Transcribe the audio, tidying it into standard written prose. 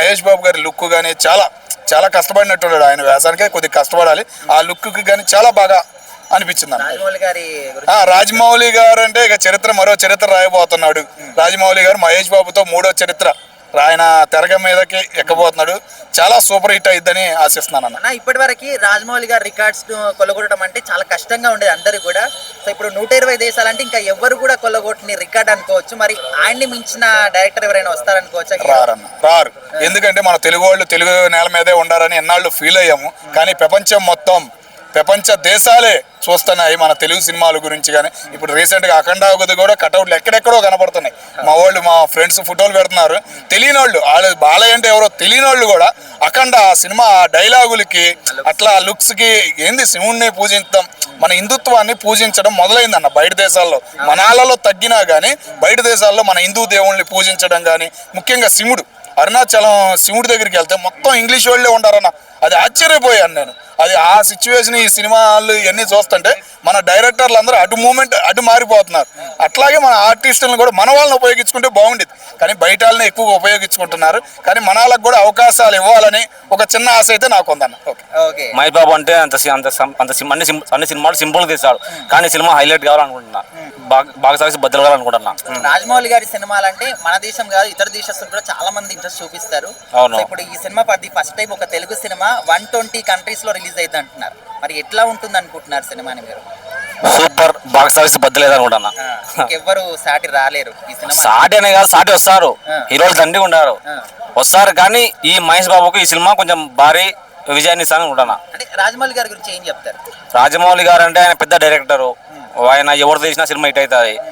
మహేష్ బాబు గారి లుక్ కానీ చాలా చాలా కష్టపడినట్టున్నాడు. ఆయన వ్యాసానికే కొద్దిగా కష్టపడాలి. ఆ లుక్కి కానీ చాలా బాగా అనిపించింది అన్న. రాజమౌళి గారు అంటే ఇక మరో చరిత్ర రాయబోతున్నాడు. రాజమౌళి గారు మహేష్ బాబుతో 3వ చరిత్ర ఆయన తెరగ మీదకి ఎక్కబోతున్నాడు. చాలా సూపర్ హిట్ అయిద్దని ఆశిస్తున్నాను అన్న. ఇప్పటి వరకు రాజమౌళి గారి రికార్డ్స్ కొల్లగొట్టడం అంటే చాలా కష్టంగా ఉండేది అందరూ కూడా. సో ఇప్పుడు 120 దేశాలంటే ఇంకా ఎవరు కూడా కొల్లగొట్టని రికార్డ్ అనుకోవచ్చు. మరి ఆయన్ని మించిన డైరెక్టర్ ఎవరైనా వస్తారనుకోవచ్చు? రారు. ఎందుకంటే మన తెలుగు వాళ్ళు తెలుగు నేల మీదే ఉండాలని ఎన్నాళ్ళు ఫీల్ అయ్యాము. కానీ ప్రపంచ దేశాలే చూస్తున్నాయి మన తెలుగు సినిమాల గురించి. కానీ ఇప్పుడు రీసెంట్గా అఖండావతి కూడా కటౌట్లు ఎక్కడెక్కడో కనపడుతున్నాయి. మా ఫ్రెండ్స్ ఫోటోలు పెడుతున్నారు. తెలియని వాళ్ళు బాలయ్య అంటే ఎవరో తెలియని వాళ్ళు కూడా అఖండ ఆ సినిమా డైలాగులకి అట్లా లుక్స్కి ఏంది శివుణ్ణి పూజించడం, మన హిందుత్వాన్ని పూజించడం మొదలైందన్న. బయట దేశాల్లో మనాలలో తగ్గినా కానీ బయట దేశాల్లో మన హిందూ దేవుళ్ళని పూజించడం కానీ, ముఖ్యంగా శివుడు అరుణాచలం శివుడి దగ్గరికి వెళ్తే మొత్తం ఇంగ్లీష్ వాళ్ళే ఉండారన్న. అది ఆశ్చర్యపోయాను నేను. అది ఆ సిచ్యువేషన్ ఈ సినిమాలు ఇవన్నీ చూస్తుంటే మన డైరెక్టర్లు అందరూ అటు మారిపోతున్నారు. అట్లాగే మన ఆర్టిస్టులను కూడా మన వాళ్ళని ఉపయోగించుకుంటే బాగుండేది. కానీ బయట వాళ్ళని ఎక్కువగా ఉపయోగించుకుంటున్నారు. కానీ మన వాళ్ళకి కూడా అవకాశాలు ఇవ్వాలని ఒక చిన్న ఆశ అయితే నాకు ఉందన్న. మహేష్ బాబు అంటే అన్ని సినిమాలు సింపుల్ తీస్తాడు. కానీ సినిమా హైలైట్ కావాలనుకుంటున్నా, బాగా సాగిసి బద్దలు కావాలనుకుంటున్నా. రాజమౌళి గారి సినిమాలు అంటే మన దేశం కాదు ఇతర దేశస్తులు కూడా చాలా మంది ఇంట్రెస్ట్ చూపిస్తారు. ఇప్పుడు ఈ సినిమా ఫస్ట్ టైం ఒక తెలుగు సినిమా 120 కంట్రీస్ లో రిలీజ్ అయితే అంటున్నారు. మరి ఎట్లా ఉంటుంది అనుకుంటున్నారు సినిమాని మీరు? సూపర్, బాగా సాగిసి బద్దలేదు అనుకుంటున్నా. ఎవరు సాటి రాలేరు ఈ సినిమా. సాటి అనే కాదు, సాటి వస్తారు. హీరోలు దండిగా ఉండారు, వస్తారు. కానీ ఈ మహేష్ బాబుకి ఈ సినిమా కొంచెం భారీ విజయాన్ని ఇస్తాను అనుకుంటున్నా. అంటే రాజమౌళి గారి గురించి ఏం చెప్తారు? రాజమౌళి గారు అంటే ఆయన పెద్ద డైరెక్టరు. ఆయన ఎవరు తీసినా సినిమా హిట్ అవుతుంది.